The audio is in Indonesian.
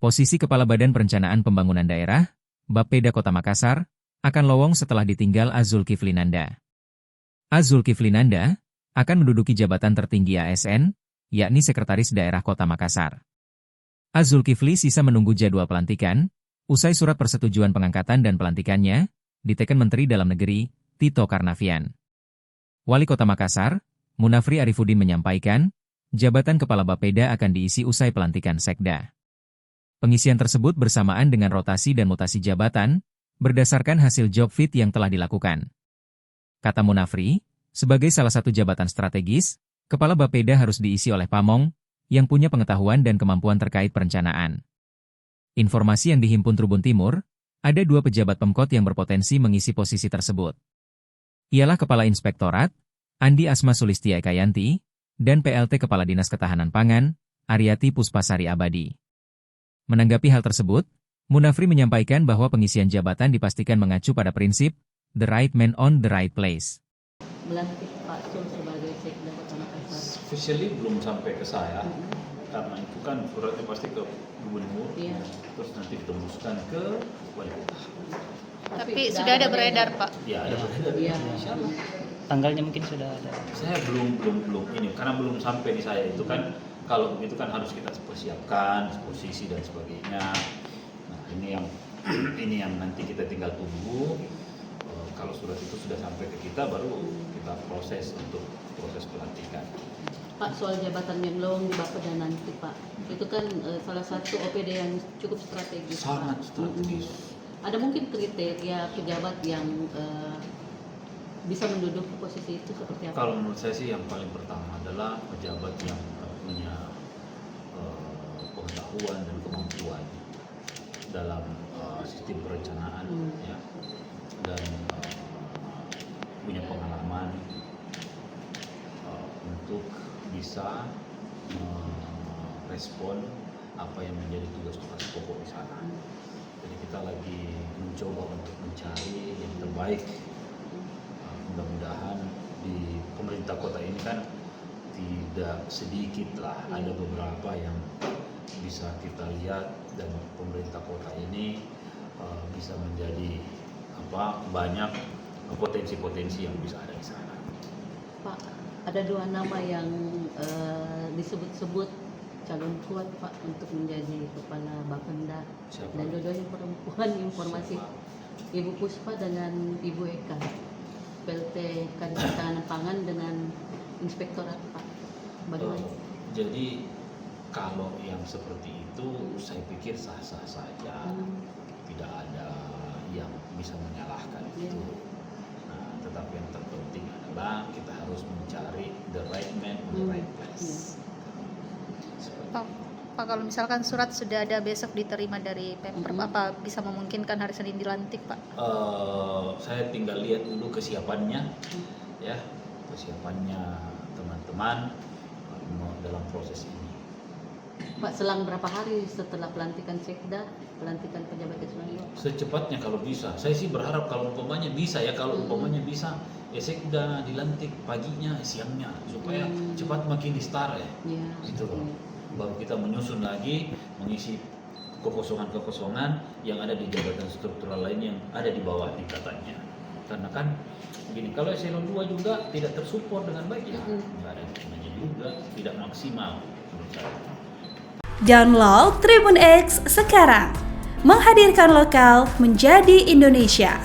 Posisi Kepala Badan Perencanaan Pembangunan Daerah, Bapeda Kota Makassar, akan lowong setelah ditinggal A. Zulkifli Nanda. A. Zulkifli Nanda akan menduduki jabatan tertinggi ASN, yakni Sekretaris Daerah Kota Makassar. A. Zulkifli sisa menunggu jadwal pelantikan, usai surat persetujuan pengangkatan dan pelantikannya, diteken Menteri Dalam Negeri, Tito Karnavian. Wali Kota Makassar, Munafri Arifudin menyampaikan, jabatan Kepala Bapeda akan diisi usai pelantikan Sekda. Pengisian tersebut bersamaan dengan rotasi dan mutasi jabatan, berdasarkan hasil job fit yang telah dilakukan. Kata Munafri, sebagai salah satu jabatan strategis, Kepala Bapeda harus diisi oleh pamong, yang punya pengetahuan dan kemampuan terkait perencanaan. Informasi yang dihimpun Tribun Timur, ada 2 pejabat Pemkot yang berpotensi mengisi posisi tersebut. Ialah Kepala Inspektorat, Andi Asma Sulistia Ekayanti, dan PLT Kepala Dinas Ketahanan Pangan, Aryati Puspasari Abadi. Menanggapi hal tersebut, Munafri menyampaikan bahwa pengisian jabatan dipastikan mengacu pada prinsip the right man on the right place. Melantik Pak Sul sebagai Sekda Kota Makassar. Officially belum sampai ke saya, karena itu kan suratnya pasti ke gubernur, terus nanti ditembuskan ke wali kota. Tapi sudah ada beredar, Pak. Ya, ada beredar. Iya. Insyaallah. Tanggalnya mungkin sudah ada. Saya belum ini, karena belum sampai di saya itu kan. Kalau begitu kan harus kita persiapkan posisi dan sebagainya. Nah, ini yang nanti kita tinggal tunggu. Kalau surat itu sudah sampai ke kita, baru kita proses untuk proses pelantikan. Pak, soal jabatan yang lowong di Bapeda nanti, Pak, itu kan salah satu OPD yang cukup strategis. Sangat Pak. strategis. Ada mungkin kriteria pejabat yang bisa menduduki posisi itu seperti apa? Kalau menurut saya sih yang paling pertama adalah pejabat yang punya pengetahuan dan kemampuan dalam sistem perencanaan, ya, dan punya pengalaman untuk bisa merespon apa yang menjadi tugas-tugas pokok di sana. Jadi kita lagi mencoba untuk mencari yang terbaik. Mudah-mudahan di pemerintah kota ini kan tidak sedikit lah, ada beberapa yang bisa kita lihat, dan pemerintah kota ini bisa menjadi banyak potensi-potensi yang bisa ada di sana. Pak, ada 2 nama yang disebut-sebut calon kuat, Pak, untuk menjadi kepala Bapenda. Siapa? Dan dua-duanya perempuan. Informasi Siapa? Ibu Puspa dengan Ibu Eka, PLT Kadis Ketahanan Pangan dengan Inspektorat, Pak. Bagaimana? Jadi kalau yang seperti itu saya pikir sah-sah saja, tidak ada yang bisa menyalahkan itu. Nah, tetapi yang terpenting adalah kita harus mencari the right man on the right place. Pak, kalau misalkan surat sudah ada besok diterima dari Pemprov, apa bisa memungkinkan hari Senin dilantik, Pak? Saya tinggal lihat dulu kesiapannya, ya, kesiapannya teman-teman dalam proses ini. Pak, selang berapa hari setelah pelantikan Sekda, pelantikan pejabat selanjutnya? Secepatnya kalau bisa. Saya sih berharap kalau umpamanya bisa ya, kalau umpamanya bisa Sekda dilantik paginya, siangnya, supaya cepat makin start ya. Gitu loh. Baru kita menyusun lagi, mengisi kekosongan-kekosongan yang ada di jabatan struktural lain yang ada di bawah tingkatannya. Karena kan begini, kalau eselon 2 juga tidak tersupport dengan baik ya, nggak ada gunanya juga, tidak maksimal menurut saya. Download Tribun X sekarang, menghadirkan lokal menjadi Indonesia.